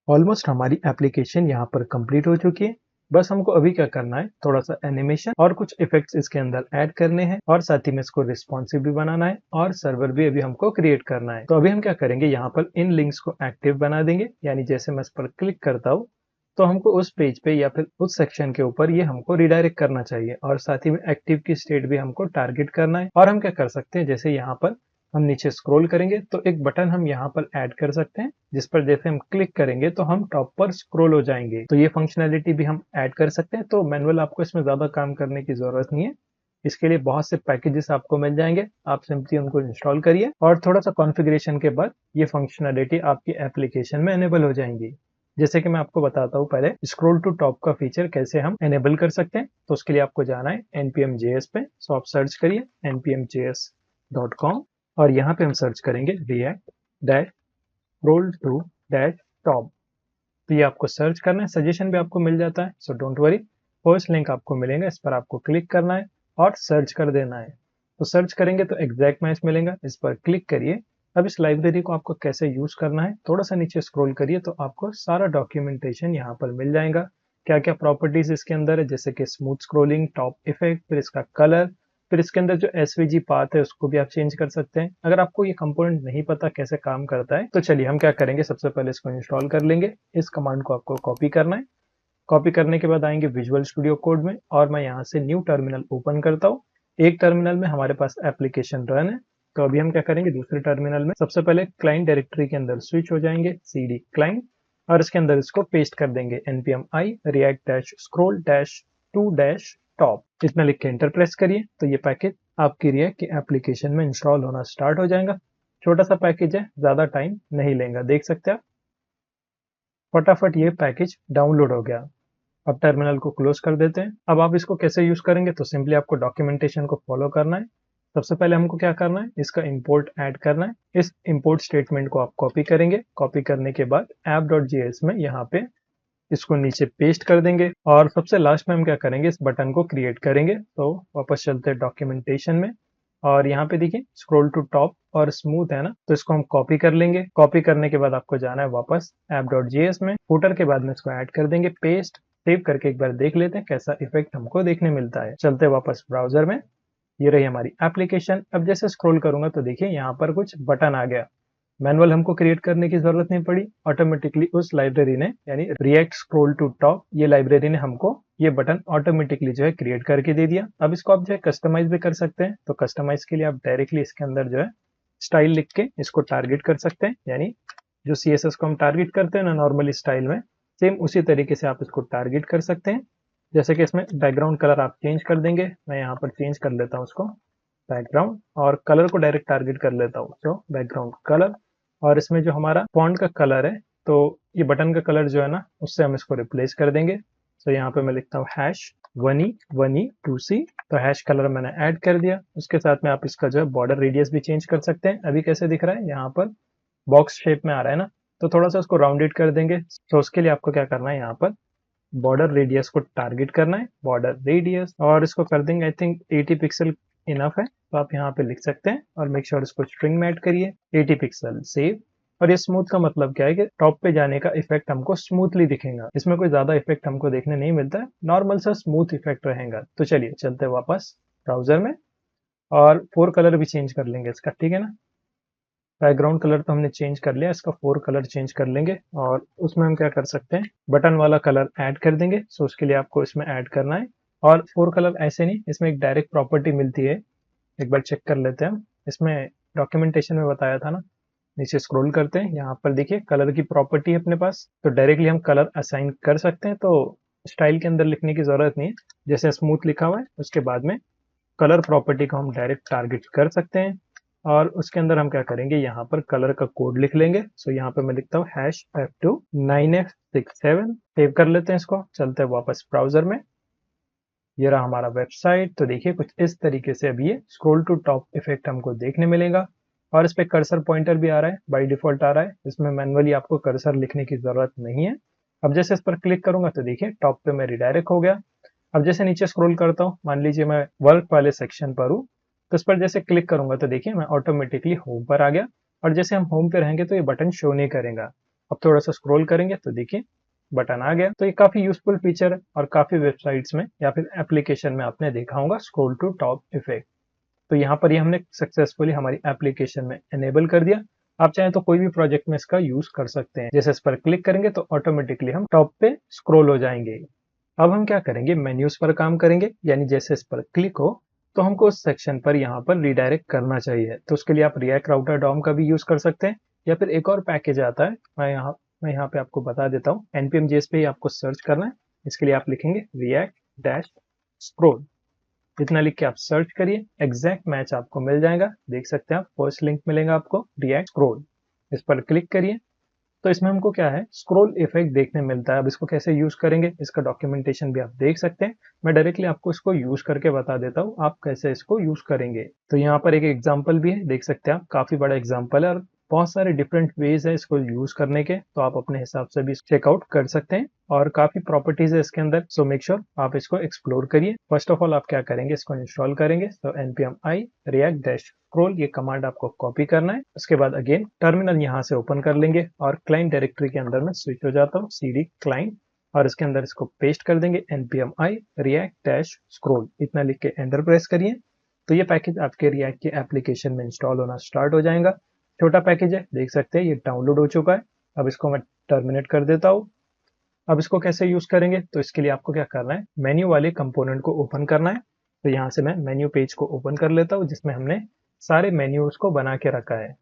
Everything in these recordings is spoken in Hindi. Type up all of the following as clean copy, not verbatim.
ऑलमोस्ट हमारी एप्लीकेशन यहाँ पर कंप्लीट हो चुकी है। बस हमको अभी क्या करना है, थोड़ा सा एनिमेशन और कुछ इफेक्ट्स इसके अंदर ऐड करने हैं और साथ ही में इसको रिस्पॉन्सिव भी बनाना है और सर्वर भी अभी हमको क्रिएट करना है। तो अभी हम क्या करेंगे, यहाँ पर इन लिंक्स को एक्टिव बना देंगे, यानी जैसे मैं इस पर क्लिक करता हूँ तो हमको उस पेज पे या फिर उस सेक्शन के ऊपर ये हमको रिडायरेक्ट करना चाहिए और साथ ही में एक्टिव की स्टेट भी हमको टारगेट करना है। और हम क्या कर सकते हैं, जैसे यहाँ पर हम नीचे स्क्रॉल करेंगे तो एक बटन हम यहाँ पर ऐड कर सकते हैं, जिस पर जैसे हम क्लिक करेंगे तो हम टॉप पर स्क्रॉल हो जाएंगे। तो ये फंक्शनैलिटी भी हम ऐड कर सकते हैं। तो मैनुअल आपको इसमें ज्यादा काम करने की जरूरत नहीं है। इसके लिए बहुत से पैकेजेस आपको मिल जाएंगे, आप सिंपली उनको इंस्टॉल करिए और थोड़ा सा कॉन्फ़िगरेशन के बाद ये फंक्शनैलिटी आपकी एप्लीकेशन में एनेबल हो जाएंगी। जैसे कि मैं आपको बताता हूँ, पहले स्क्रॉल टू टॉप का फीचर कैसे हम एनेबल कर सकते हैं। तो उसके लिए आपको जाना है npm JS पे। सो आप सर्च करिए npmjs.com और यहाँ पे हम सर्च करेंगे react dash scroll to dash top। तो ये आपको सर्च करना है, सजेशन भी आपको मिल जाता है, so don't worry. First link आपको मिलेगा, इस पर आपको क्लिक करना है और सर्च कर देना है। तो सर्च करेंगे तो एग्जैक्ट मैच मिलेगा, इस पर क्लिक करिए। अब इस लाइब्रेरी को आपको कैसे यूज करना है, थोड़ा सा नीचे स्क्रॉल करिए तो आपको सारा डॉक्यूमेंटेशन यहाँ पर मिल जाएगा। क्या क्या प्रॉपर्टीज इसके अंदर है, जैसे कि स्मूथ स्क्रॉलिंग, टॉप इफेक्ट, फिर इसका कलर, फिर इसके अंदर जो एसवीजी पाथ है उसको भी आप चेंज कर सकते हैं। अगर आपको ये कंपोनेंट नहीं पता कैसे काम करता है तो चलिए हम क्या करेंगे, सबसे पहले इसको इंस्टॉल कर लेंगे। इस कमांड को आपको कॉपी करना है। कॉपी करने के बाद आएंगे विजुअल स्टूडियो कोड में और मैं यहाँ से न्यू टर्मिनल ओपन करता हूँ। एक टर्मिनल में हमारे पास एप्लीकेशन रन है, तो अभी हम क्या करेंगे, दूसरे टर्मिनल में सबसे पहले क्लाइंट डायरेक्टरी के अंदर स्विच हो जाएंगे, cd क्लाइंट, और इसके अंदर इसको पेस्ट कर देंगे npm i react dash scroll dash to dash top। इतना लिख के एंटर प्रेस करिए तो ये पैकेज आपकी रिएक्ट की एप्लीकेशन में इंस्टॉल होना स्टार्ट हो जाएगा। छोटा सा पैकेज है, ज्यादा टाइम नहीं लेगा, देख सकते हैं आप। फटाफट ये पैकेज डाउनलोड हो गया। अब टर्मिनल को क्लोज कर देते हैं। अब आप इसको कैसे यूज करेंगे, तो सिंपली आपको डॉक्यूमेंटेशन को फॉलो करना है। सबसे पहले हमको क्या करना है, इसका इंपोर्ट ऐड करना है। इस इंपोर्ट स्टेटमेंट को आप कॉपी करेंगे। कॉपी करने के बाद app.js में यहाँ पे इसको नीचे पेस्ट कर देंगे और सबसे लास्ट में हम क्या करेंगे, इस बटन को क्रिएट करेंगे। तो वापस चलते हैं डॉक्यूमेंटेशन में और यहाँ पे देखिए स्क्रॉल टू टॉप और स्मूथ है ना, तो इसको हम कॉपी कर लेंगे। कॉपी करने के बाद आपको जाना है वापस app.js में, फुटर के बाद में इसको ऐड कर देंगे, पेस्ट। सेव करके एक बार देख लेते हैं कैसा इफेक्ट हमको देखने मिलता है। चलते वापस ब्राउजर में, ये रही हमारी एप्लीकेशन। अब जैसे स्क्रॉल करूंगा तो देखिए यहाँ पर कुछ बटन आ गया। मैनुअल हमको क्रिएट करने की जरूरत नहीं पड़ी, ऑटोमेटिकली उस लाइब्रेरी ने, यानी रिएक्ट स्क्रॉल टू टॉप, ये लाइब्रेरी ने हमको ये बटन ऑटोमेटिकली जो है क्रिएट करके दे दिया। अब इसको आप जो है कस्टमाइज भी कर सकते हैं। तो कस्टमाइज के लिए आप डायरेक्टली इसके अंदर जो है स्टाइल लिख के इसको टारगेट कर सकते हैं, यानी जो CSS को हम टारगेट करते हैं ना नॉर्मली स्टाइल में, सेम उसी तरीके से आप इसको टारगेट कर सकते हैं। जैसे कि इसमें बैकग्राउंड कलर आप चेंज कर देंगे, मैं यहाँ पर चेंज कर लेता हूँ उसको बैकग्राउंड, और कलर को डायरेक्ट टारगेट कर लेता हूँ, तो बैकग्राउंड कलर। और इसमें जो हमारा फॉन्ट का कलर है, तो ये बटन का कलर जो है ना, उससे हम इसको रिप्लेस कर देंगे। तो यहाँ पे मैं लिखता हूँ #1e1e2c। तो हैश कलर मैंने ऐड कर दिया। उसके साथ में आप इसका जो है बॉर्डर रेडियस भी चेंज कर सकते हैं। अभी कैसे दिख रहा है, यहाँ पर बॉक्स शेप में आ रहा है ना, तो थोड़ा सा उसको राउंडेड कर देंगे। तो उसके लिए आपको क्या करना है, यहाँ पर बॉर्डर रेडियस को टारगेट करना है, बॉर्डर रेडियस, और इसको कर देंगे आई थिंक 80 पिक्सल इनफ है। तो आप यहाँ पे लिख सकते हैं और मेक श्योर इसको स्ट्रिंग में ऐड करिए 80 पिक्सल, सेव। और ये स्मूथ का मतलब क्या है कि टॉप पे जाने का इफेक्ट हमको स्मूथली दिखेगा, इसमें कोई ज्यादा इफेक्ट हमको देखने नहीं मिलता है, नॉर्मल सा स्मूथ इफेक्ट रहेगा। तो चलिए चलते वापस ब्राउजर में और 4 कलर भी चेंज कर लेंगे इसका, ठीक है ना। बैकग्राउंड कलर तो हमने चेंज कर लिया, इसका 4 कलर चेंज कर लेंगे और उसमें हम क्या कर सकते हैं, बटन वाला कलर ऐड कर देंगे। सो उसके लिए आपको इसमें ऐड करना है। और 4 कलर ऐसे नहीं, इसमें एक डायरेक्ट प्रॉपर्टी मिलती है, एक बार चेक कर लेते हैं हम। इसमें डॉक्यूमेंटेशन में बताया था ना, नीचे स्क्रॉल करते हैं, यहाँ पर देखिए कलर की प्रॉपर्टी है अपने पास, तो डायरेक्टली हम कलर असाइन कर सकते हैं। तो स्टाइल के अंदर लिखने की जरूरत नहीं है, जैसे स्मूथ लिखा हुआ है उसके बाद में कलर प्रॉपर्टी को हम डायरेक्ट टारगेट कर सकते हैं। और उसके अंदर हम क्या करेंगे, यहाँ पर कलर का कोड लिख लेंगे। सो यहाँ पे मैं लिखता हूँ #F2 9F67। सेव कर लेते हैं इसको, चलते हैं वापस ब्राउजर में। ये रहा हमारा वेबसाइट। तो देखिए कुछ इस तरीके से अभी ये स्क्रॉल टू टॉप इफेक्ट हमको देखने मिलेगा और इस पे कर्सर पॉइंटर भी आ रहा है, बाय डिफॉल्ट आ रहा है। इसमें मैनुअली आपको कर्सर लिखने की जरूरत नहीं है। अब जैसे इस पर क्लिक करूंगा तो देखिए टॉप पे मैं रिडायरेक्ट हो गया। अब जैसे नीचे स्क्रॉल करता हूँ, मान लीजिए मैं वर्क वाले सेक्शन पर हूँ, तो इस पर जैसे क्लिक करूंगा तो देखिए मैं ऑटोमेटिकली होम पर आ गया। और जैसे हम होम पे रहेंगे तो ये बटन शो नहीं करेगा। अब थोड़ा सा स्क्रॉल करेंगे तो देखिए बटन आ गया। तो ये काफी यूजफुल फीचर है और काफी वेबसाइट्स में या फिर एप्लीकेशन में आपने देखा होगा स्क्रॉल टू टॉप इफेक्ट। तो यहाँ पर ये हमने सक्सेसफुली हमारी एप्लीकेशन में एनेबल कर दिया। आप चाहें तो कोई भी प्रोजेक्ट में इसका यूज कर सकते हैं। जैसे इस पर क्लिक करेंगे तो ऑटोमेटिकली हम टॉप पे स्क्रॉल हो जाएंगे। अब हम क्या करेंगे, मेन्यूज पर काम करेंगे, यानी जैसे इस पर क्लिक हो तो हमको उस सेक्शन पर यहाँ पर रिडायरेक्ट करना चाहिए। तो उसके लिए आप रिएक्ट राउटर डॉम का भी यूज कर सकते हैं, या फिर एक और पैकेज आता है, मैं यहाँ पे आपको बता देता हूँ। npm.js पे ही आपको सर्च करना है। इसके लिए आप लिखेंगे react डैश scroll, इतना लिख के आप सर्च करिए, एग्जैक्ट मैच आपको मिल जाएगा। देख सकते हैं आप, फर्स्ट लिंक मिलेगा आपको रिएक्ट स्क्रॉल। इस पर क्लिक करिए तो इसमें हमको क्या है, स्क्रॉल इफेक्ट देखने मिलता है। अब इसको कैसे यूज करेंगे, इसका डॉक्यूमेंटेशन भी आप देख सकते हैं। मैं डायरेक्टली आपको इसको यूज करके बता देता हूँ आप कैसे इसको यूज करेंगे। तो यहाँ पर एक एग्जांपल भी है, देख सकते हैं आप, काफी बड़ा एग्जांपल है और बहुत सारे डिफरेंट वेज है इसको यूज करने के। तो आप अपने हिसाब से भी चेकआउट कर सकते हैं और काफी प्रॉपर्टीज है इसके अंदर। सो मेक श्योर आप इसको एक्सप्लोर करिए। फर्स्ट ऑफ ऑल आप क्या करेंगे, इसको इंस्टॉल करेंगे। तो npm i react dash scroll ये कमांड आपको कॉपी करना है। उसके बाद अगेन टर्मिनल यहाँ से ओपन कर लेंगे और क्लाइंट डायरेक्टरी के अंदर में स्विच हो जाता हूँ, cd क्लाइंट, और इसके अंदर इसको पेस्ट कर देंगे npm i react dash scroll, इतना लिख के एंटर प्रेस करिए। तो ये पैकेज आपके रिएक्ट के एप्लीकेशन में इंस्टॉल होना स्टार्ट हो जाएगा। छोटा पैकेज है, देख सकते हैं ये डाउनलोड हो चुका है। अब इसको मैं टर्मिनेट कर देता हूँ। अब इसको कैसे यूज करेंगे, तो इसके लिए आपको क्या करना है, मेन्यू वाले कंपोनेंट को ओपन करना है। तो यहाँ से मैं मेन्यू पेज को ओपन कर लेता हूँ जिसमें हमने सारे मेन्यूज को बना के रखा है।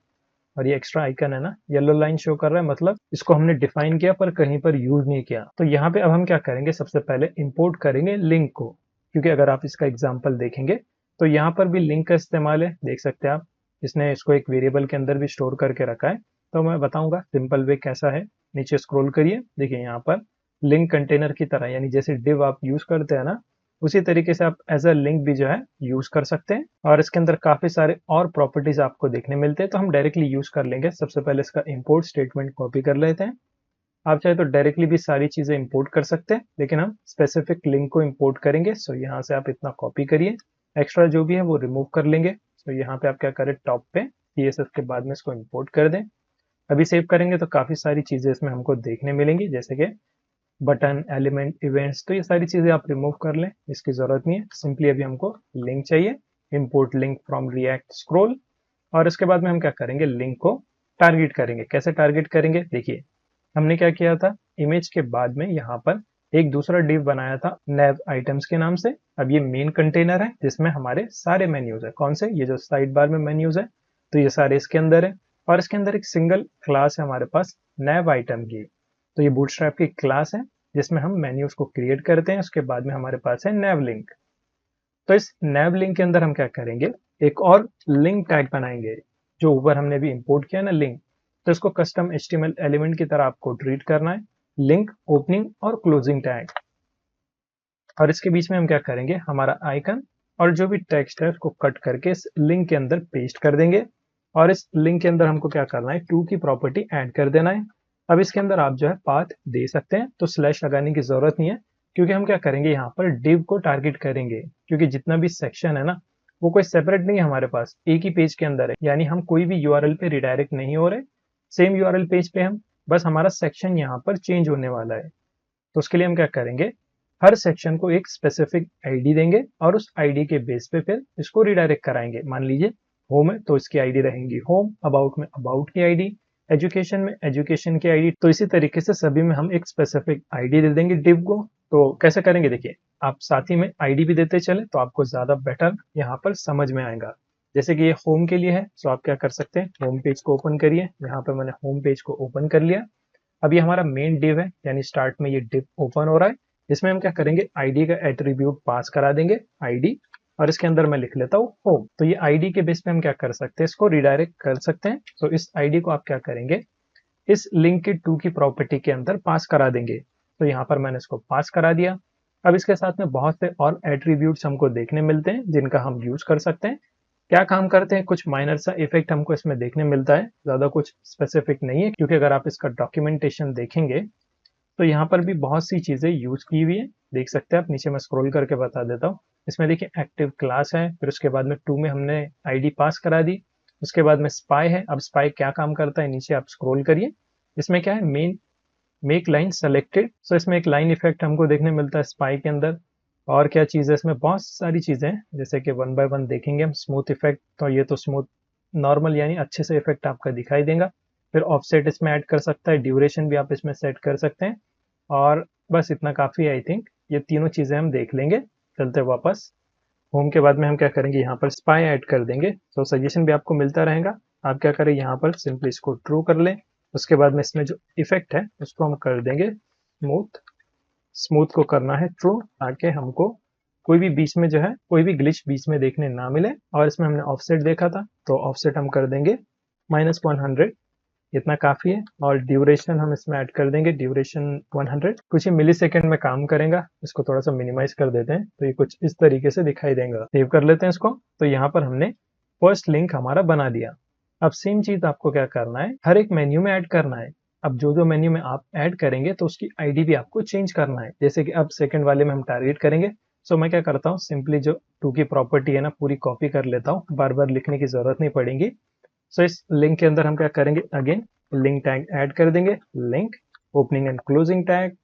और ये एक्स्ट्रा आइकन है ना, येलो लाइन शो कर रहा है, मतलब इसको हमने डिफाइन किया पर कहीं पर यूज नहीं किया। तो यहाँ पे अब हम क्या करेंगे, सबसे पहले इंपोर्ट करेंगे लिंक को, क्योंकि अगर आप इसका एग्जाम्पल देखेंगे तो यहाँ पर भी लिंक का इस्तेमाल है। देख सकते हैं आप, इसने इसको एक वेरिएबल के अंदर भी स्टोर करके रखा है। तो मैं बताऊंगा सिंपल वे कैसा है। नीचे स्क्रॉल करिए, देखिए यहाँ पर लिंक कंटेनर की तरह, यानी जैसे डिव आप यूज करते हैं ना, उसी तरीके से आप एज अ लिंक भी जो है यूज कर सकते हैं। और इसके अंदर काफी सारे और प्रॉपर्टीज आपको देखने मिलते हैं, तो हम डायरेक्टली यूज कर लेंगे। सबसे पहले इसका इंपोर्ट स्टेटमेंट कॉपी कर लेते हैं। आप चाहे तो डायरेक्टली भी सारी चीजें इंपोर्ट कर सकते हैं, लेकिन हम स्पेसिफिक लिंक को इंपोर्ट करेंगे। सो यहाँ से आप इतना कॉपी करिए, एक्स्ट्रा जो भी है वो रिमूव कर लेंगे। सो यहाँ पे आप क्या करें, टॉप पे CSS के बाद में इसको इंपोर्ट कर दें। अभी सेव करेंगे तो काफी सारी चीजें इसमें हमको देखने मिलेंगी, जैसे कि बटन, एलिमेंट, इवेंट्स। तो ये सारी चीजें आप रिमूव कर लें, इसकी जरूरत नहीं है। सिंपली अभी हमको लिंक चाहिए, import link from react scroll. और इसके बाद में हम क्या करेंगे, लिंक को टारगेट करेंगे। कैसे टारगेट करेंगे, देखिए हमने क्या किया था, इमेज के बाद में यहाँ पर एक दूसरा डिव बनाया था nav आइटम्स के नाम से। अब ये मेन कंटेनर है जिसमें हमारे सारे मेन्यूज है। कौन से, ये जो साइड बार में मेन्यूज है, तो ये सारे इसके अंदर है। और इसके अंदर एक सिंगल क्लास है हमारे पास nav आइटम की। तो ये बूटस्ट्रैप की क्लास है जिसमें हम मेन्यूज को क्रिएट करते हैं। उसके बाद में हमारे पास है nav लिंक। तो इस nav लिंक के अंदर हम क्या करेंगे, एक और लिंक टैग बनाएंगे, जो ऊपर हमने भी इंपोर्ट किया ना लिंक। तो इसको कस्टम HTML एलिमेंट की तरह आपको ट्रीट करना है, लिंक ओपनिंग और क्लोजिंग टैग। और इसके बीच में हम क्या करेंगे, हमारा आइकन और जो भी टेक्स्ट है उसको कट करके इस लिंक के अंदर पेस्ट कर देंगे। और इस लिंक के अंदर हमको क्या करना है, टू की प्रॉपर्टी ऐड कर देना है। अब इसके अंदर आप जो है पाथ दे सकते हैं, तो स्लैश लगाने की जरूरत नहीं है, क्योंकि हम क्या करेंगे, यहाँ पर डिव को टारगेट करेंगे। क्योंकि जितना भी सेक्शन है ना, वो कोई सेपरेट नहीं है, हमारे पास एक ही पेज के अंदर है। यानी हम कोई भी यूआरएल पे रिडायरेक्ट नहीं हो रहे, सेम यूआरएल पेज पे हम, बस हमारा सेक्शन यहाँ पर चेंज होने वाला है। तो उसके लिए हम क्या करेंगे, हर सेक्शन को एक स्पेसिफिक आईडी देंगे और उस आईडी के बेस पे फिर इसको रिडायरेक्ट कराएंगे। मान लीजिए होम है तो इसकी आईडी रहेंगी होम, अबाउट में अबाउट की आईडी, एजुकेशन में एजुकेशन की आईडी। तो इसी तरीके से सभी में हम एक स्पेसिफिक आईडी दे देंगे डिव को। तो कैसे करेंगे, देखिए आप साथ ही में आईडी भी देते चले तो आपको ज्यादा बेटर यहाँ पर समझ में आएगा। जैसे कि ये होम के लिए है, तो आप क्या कर सकते हैं, होम पेज को ओपन करिए। यहाँ पे मैंने होम पेज को ओपन कर लिया। अब ये हमारा मेन डिव है, यानी स्टार्ट में ये डिव ओपन हो रहा है। इसमें हम क्या करेंगे, आईडी का एट्रीब्यूट पास करा देंगे, आईडी, और इसके अंदर मैं लिख लेता हूँ होम। तो ये आईडी के बेस पे हम क्या कर सकते हैं, इसको रिडायरेक्ट कर सकते हैं। तो इस आईडी को आप क्या करेंगे, इस लिंक के टू की प्रॉपर्टी के अंदर पास करा देंगे। तो यहाँ पर मैंने इसको पास करा दिया। अब इसके साथ में बहुत से और एट्रीब्यूट्स हमको देखने मिलते हैं जिनका हम यूज कर सकते हैं। क्या काम करते हैं, कुछ माइनर सा इफेक्ट हमको इसमें देखने मिलता है, ज्यादा कुछ स्पेसिफिक नहीं है। क्योंकि अगर आप इसका डॉक्यूमेंटेशन देखेंगे तो यहाँ पर भी बहुत सी चीजें यूज की हुई है, देख सकते हैं आप। नीचे मैं स्क्रॉल करके बता देता हूँ। इसमें देखिए एक्टिव क्लास है, फिर उसके बाद में टू में हमने आईडी पास करा दी। उसके बाद में स्पाई है। अब स्पाई क्या काम करता है, नीचे आप स्क्रॉल करिए। इसमें क्या है, मेन मेक लाइन सेलेक्टेड, सो इसमें एक लाइन इफेक्ट हमको देखने मिलता है स्पाई के अंदर। और क्या चीज़ है, इसमें बहुत सारी चीज़ें हैं, जैसे कि वन बाय वन देखेंगे हम। स्मूथ इफेक्ट, तो ये तो स्मूथ नॉर्मल यानी अच्छे से इफेक्ट आपका दिखाई देगा। फिर ऑफसेट इसमें ऐड कर सकता है, ड्यूरेशन भी आप इसमें सेट कर सकते हैं। और बस इतना काफ़ी है आई थिंक। ये तीनों चीज़ें हम देख लेंगे। चलते वापस होम के बाद में हम क्या करेंगे, यहाँ पर स्पाई ऐड कर देंगे। तो सजेशन भी आपको मिलता रहेगा। आप क्या करें, यहाँ पर सिंपली इसको ट्रू कर लें। उसके बाद में इसमें जो इफेक्ट है उसको हम कर देंगे स्मूथ। स्मूथ को करना है ट्रू, ताकि हमको कोई भी बीच में जो है, कोई भी ग्लिच बीच में देखने ना मिले। और इसमें हमने ऑफसेट देखा था, तो ऑफसेट हम कर देंगे -100। इतना काफी है। और ड्यूरेशन हम इसमें ऐड कर देंगे, ड्यूरेशन 100। कुछ ही मिली सेकेंड में काम करेगा। इसको थोड़ा सा मिनिमाइज कर देते हैं, तो ये कुछ इस तरीके से दिखाई देगा। सेव कर लेते हैं इसको। तो यहाँ पर हमने फर्स्ट लिंक हमारा बना दिया। अब सेम चीज आपको क्या करना है, हर एक मेन्यू में ऐड करना है। अब जो जो मेन्यू में आप ऐड करेंगे तो उसकी आईडी भी आपको चेंज करना है। जैसे कि अब सेकंड वाले में हम टारगेट करेंगे। सो मैं क्या करता हूँ, सिंपली जो टू की प्रॉपर्टी है ना, पूरी कॉपी कर लेता हूँ, बार बार लिखने की जरूरत नहीं पड़ेगी। सो इस लिंक के अंदर हम क्या करेंगे, अगेन लिंक टैग ऐड कर देंगे, link opening and closing tag.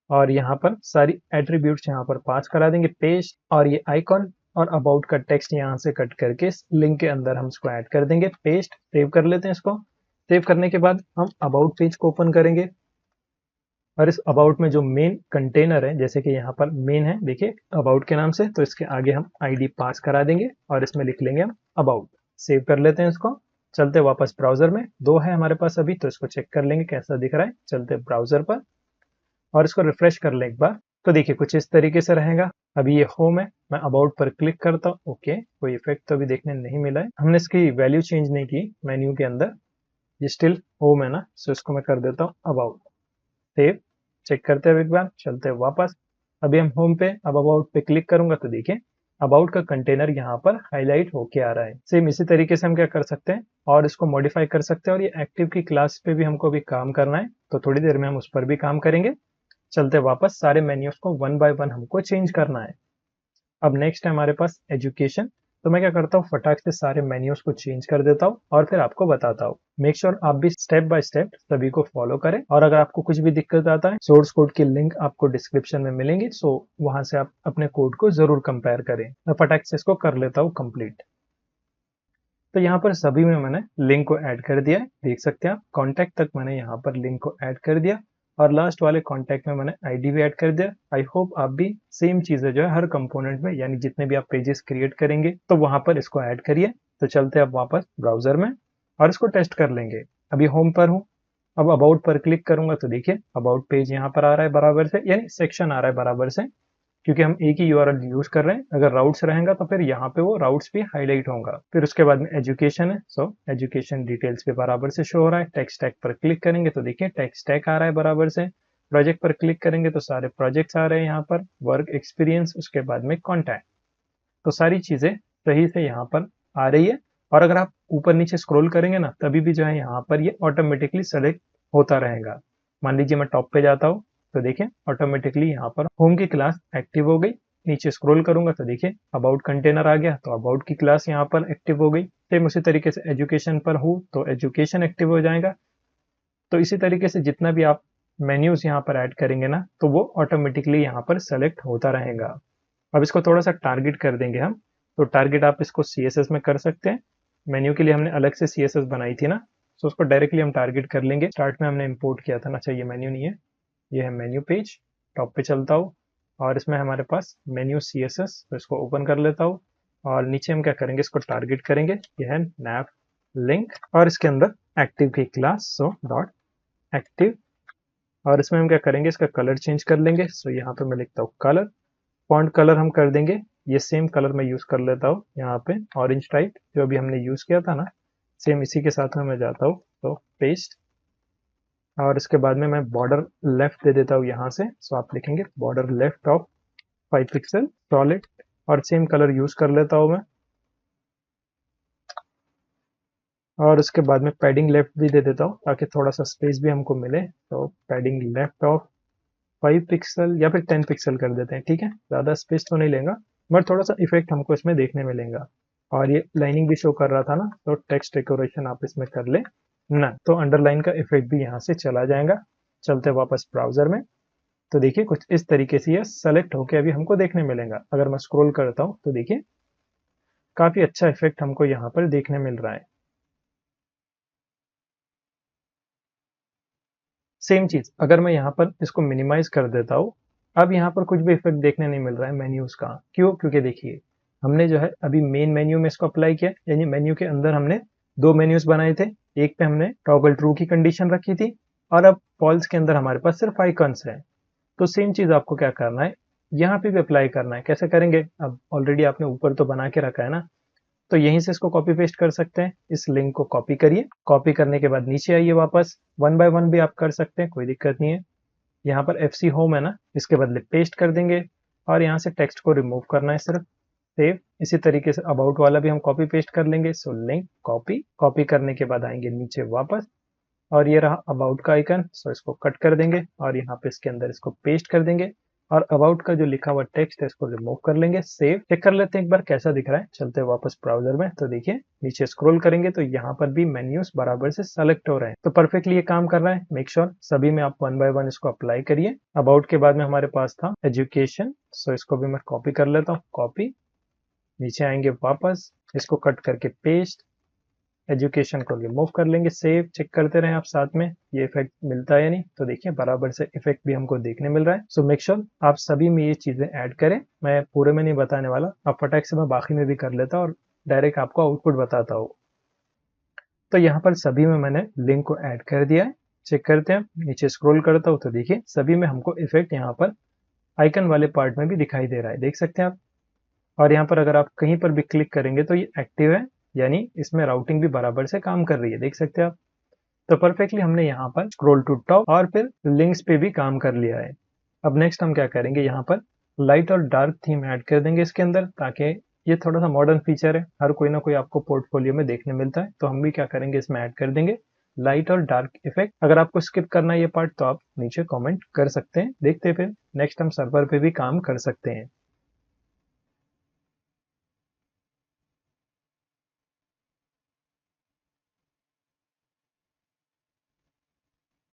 और यहाँ पर सारी एट्रीब्यूट्स यहाँ पर पास करा देंगे, पेस्ट। और ये आइकॉन और अबाउट का टेक्स्ट यहाँ से कट करके इस लिंक के अंदर हम इसको ऐड कर देंगे, पेस्ट। सेव कर लेते हैं इसको। सेव करने के बाद हम अबाउट पेज को ओपन करेंगे। और इस अबाउट में जो मेन कंटेनर है, जैसे कि यहाँ पर मेन है, देखिए अबाउट के नाम से, तो इसके आगे हम आईडी पास करा देंगे और इसमें लिख लेंगे हम अबाउट। सेव कर लेते हैं इसको। चलते वापस ब्राउजर में, दो है हमारे पास अभी, तो इसको चेक कर लेंगे कैसा दिख रहा है। चलते ब्राउजर पर और इसको रिफ्रेश कर लें एक बार। तो देखिए कुछ इस तरीके से रहेगा। अभी ये होम है, मैं अबाउट पर क्लिक करता हूँ। ओके, कोई इफेक्ट तो अभी देखने नहीं मिला है, हमने इसकी वैल्यू चेंज नहीं की मेन्यू के अंदर। ये स्टिल होम है ना, सो इसको मैं कर देता हूँ अबाउट। सेव। चेक करते हैं एक बार। चलते हैं वापस। अभी हम होम पे, अब अबाउट पे क्लिक करूंगा तो देखिए अबाउट का कंटेनर यहाँ पर हाईलाइट होके आ रहा है। सेम इसी तरीके से हम क्या कर सकते हैं, और इसको मॉडिफाई कर सकते हैं। और ये एक्टिव की क्लास पे भी हमको अभी काम करना है, तो थोड़ी देर में हम उस पर भी काम करेंगे। चलते वापस, सारे मेन्यूज को वन बाय वन हमको चेंज करना है। अब नेक्स्ट है हमारे पास एजुकेशन। तो मैं क्या करता हूँ, फटाक से सारे मेन्यूज को चेंज कर देता हूँ और फिर आपको बताता हूँ। मेक श्योर आप भी स्टेप बाय स्टेप सभी को फॉलो करें। और अगर आपको कुछ भी दिक्कत आता है, सोर्स कोड की लिंक आपको डिस्क्रिप्शन में मिलेंगी, सो वहां से आप अपने कोड को जरूर कंपेयर करें। मैं फटाक से इसको कर लेता हूँ कंप्लीट। तो यहाँ पर सभी में मैंने लिंक को ऐड कर दिया है, देख सकते हैं आप। कॉन्टैक्ट तक मैंने यहाँ पर लिंक को ऐड कर दिया। और लास्ट वाले कॉन्टैक्ट में मैंने आईडी भी ऐड कर दिया। आई होप आप भी सेम चीजें जो है हर कंपोनेंट में, यानी जितने भी आप पेजेस क्रिएट करेंगे तो वहां पर इसको ऐड करिए। तो चलते हैं अब वापस ब्राउजर में और इसको टेस्ट कर लेंगे। अभी होम पर हूँ, अब अबाउट पर क्लिक करूंगा तो देखिए अबाउट पेज यहाँ पर आ रहा है बराबर से, यानी सेक्शन आ रहा है बराबर से, क्योंकि हम एक ही यूआरएल यूज कर रहे हैं। अगर राउट्स रहेगा तो फिर यहाँ पे वो राउट्स भी हाईलाइट होगा। फिर उसके बाद में एजुकेशन है, सो एजुकेशन डिटेल्स भी बराबर से शो हो रहा है। टेक्स्ट टैग पर क्लिक करेंगे तो देखिए टेक्स्ट टैग आ रहा है बराबर से। प्रोजेक्ट पर क्लिक करेंगे तो सारे प्रोजेक्ट्स आ रहे हैं यहाँ पर। वर्क एक्सपीरियंस, उसके बाद में कॉन्टैक्ट, तो सारी चीजें सही से यहाँ पर आ रही है। और अगर आप ऊपर नीचे स्क्रॉल करेंगे ना, तभी भी जो है यहाँ पर ये ऑटोमेटिकली सेलेक्ट होता रहेगा। मान लीजिए मैं टॉप पे जाता हूँ, तो देखिए ऑटोमेटिकली यहाँ पर होम की क्लास एक्टिव हो गई। नीचे स्क्रॉल करूंगा तो देखिए अबाउट कंटेनर आ गया, तो अबाउट की क्लास यहाँ पर एक्टिव हो गई। सेम उसी तरीके से एजुकेशन पर हूँ तो एजुकेशन एक्टिव हो जाएगा। तो इसी तरीके से जितना भी आप मेन्यूज यहाँ पर ऐड करेंगे ना, तो वो ऑटोमेटिकली यहाँ पर सेलेक्ट होता रहेगा। अब इसको थोड़ा सा टारगेट कर देंगे हम। तो टारगेट आप इसको CSS में कर सकते हैं। मेन्यू के लिए हमने अलग से CSS बनाई थी ना, तो उसको डायरेक्टली हम टारगेट कर लेंगे। स्टार्ट में हमने इंपोर्ट किया था ना। अच्छा, ये मेन्यू नहीं है, ये है मेन्यू पेज। टॉप पे चलता हूँ और इसमें हमारे पास मेन्यू CSS, तो इसको ओपन कर लेता हूँ। और नीचे हम क्या करेंगे, इसको टारगेट करेंगे। ये है नैप लिंक और इसके अंदर एक्टिव की क्लास, सो डॉट एक्टिव। और इसमें हम क्या करेंगे, इसका कलर चेंज कर लेंगे। सो यहाँ पे मैं लिखता हूँ कलर। फॉन्ट कलर हम कर देंगे, ये सेम कलर मैं यूज कर लेता हूँ यहाँ पे, ऑरेंज टाइप जो अभी हमने यूज किया था ना, सेम इसी के साथ में मैं जाता हूँ। तो पेस्ट। और इसके बाद में मैं बॉर्डर लेफ्ट दे देता हूँ यहाँ से। सो आप लिखेंगे border left of 5 pixel solid. और सेम कलर यूज कर लेता हूँ मैं। और उसके बाद में पैडिंग लेफ्ट भी दे देता हूँ, ताकि थोड़ा सा स्पेस भी हमको मिले। तो पैडिंग लेफ्ट ऑफ 5 पिक्सल या फिर 10 पिक्सल कर देते हैं, ठीक है। ज़्यादा स्पेस तो नहीं लेगा, बट थोड़ा सा इफेक्ट हमको इसमें देखने मिलेगा। और ये लाइनिंग भी शो कर रहा था ना, तो टेक्स्ट डेकोरेशन आप इसमें कर ले। नन। तो अंडरलाइन का इफेक्ट भी यहाँ से चला जाएगा। चलते वापस ब्राउजर में, तो देखिए कुछ इस तरीके से ये सेलेक्ट होके अभी हमको देखने मिलेगा। अगर मैं स्क्रॉल करता हूँ तो देखिए काफी अच्छा इफेक्ट हमको यहाँ पर देखने मिल रहा है। सेम चीज अगर मैं यहाँ पर इसको मिनिमाइज कर देता हूँ, अब यहाँ पर कुछ भी इफेक्ट देखने नहीं मिल रहा है मेन्यूज का। क्यों? क्योंकि देखिए हमने जो है अभी मेन मेन्यू में इसको अप्लाई किया, यानी मेन्यू के अंदर हमने दो मेन्यूज बनाए थे। एक पे हमने टॉगल ट्रू की कंडीशन रखी थी और अब फॉल्स के अंदर हमारे पास सिर्फ आइकन्स है। तो सेम चीज आपको क्या करना है, यहाँ पे भी अप्लाई करना है। कैसे करेंगे? अब ऑलरेडी आपने ऊपर तो बना के रखा है ना, तो यहीं से इसको कॉपी पेस्ट कर सकते हैं। इस लिंक को कॉपी करिए, कॉपी करने के बाद नीचे आइए वापस, वन बाय वन भी आप कर सकते हैं, कोई दिक्कत नहीं है। यहाँ पर FC होम है ना, इसके बदले पेस्ट कर देंगे और यहाँ से टेक्स्ट को रिमूव करना है सिर्फ। सेव। इसी तरीके से अबाउट वाला भी हम कॉपी पेस्ट कर लेंगे। सो लिंक कॉपी, कॉपी करने के बाद आएंगे नीचे वापस और ये रहा अबाउट का आइकन। सो इसको कट कर देंगे और यहाँ पे इसके अंदर इसको पेस्ट कर देंगे और अबाउट का जो लिखा हुआ टेक्स्ट है इसको रिमूव कर लेंगे। सेव। चेक कर लेते हैं एक बार कैसा दिख रहा है। चलते हैं वापस ब्राउजर में, तो देखिए नीचे स्क्रॉल करेंगे तो यहाँ पर भी मेन्यूज बराबर से सेलेक्ट हो रहे हैं। तो परफेक्टली ये काम कर रहा है। मेक श्योर सभी में आप वन बाय वन इसको अप्लाई करिए। अबाउट के बाद में हमारे पास था एजुकेशन, सो इसको भी मैं कॉपी कर लेता हूँ। कॉपी, नीचे आएंगे वापस, इसको कट करके पेस्ट, एजुकेशन को रिमूव कर लेंगे। सेव। चेक करते रहें आप साथ में ये इफेक्ट मिलता है या नहीं। तो देखिए बराबर से इफेक्ट भी हमको देखने मिल रहा है। सो मेक श्योर आप सभी में ये चीजें ऐड करें। मैं पूरे में नहीं बताने वाला, अब फटाक से मैं बाकी में भी कर लेता और डायरेक्ट आपको आउटपुट बताता हूँ। तो यहाँ पर सभी में मैंने लिंक को ऐड कर दिया है। चेक करते हैं, नीचे स्क्रॉल करता हूँ तो देखिए सभी में हमको इफेक्ट यहाँ पर आइकन वाले पार्ट में भी दिखाई दे रहा है, देख सकते हैं आप। और यहाँ पर अगर आप कहीं पर भी क्लिक करेंगे तो ये एक्टिव है, यानी इसमें राउटिंग भी बराबर से काम कर रही है, देख सकते हैं आप। तो परफेक्टली हमने यहाँ पर स्क्रॉल टू टॉप और फिर लिंक्स पे भी काम कर लिया है। अब नेक्स्ट हम क्या करेंगे, यहाँ पर लाइट और डार्क थीम ऐड कर देंगे इसके अंदर, ताकि ये थोड़ा सा मॉडर्न फीचर है, हर कोई ना कोई आपको पोर्टफोलियो में देखने मिलता है। तो हम भी क्या करेंगे, इसमें ऐड कर देंगे लाइट और डार्क इफेक्ट। अगर आपको स्किप करना है ये पार्ट तो आप नीचे कमेंट कर सकते हैं। देखते हैं फिर नेक्स्ट हम सर्वर पे भी काम कर सकते हैं।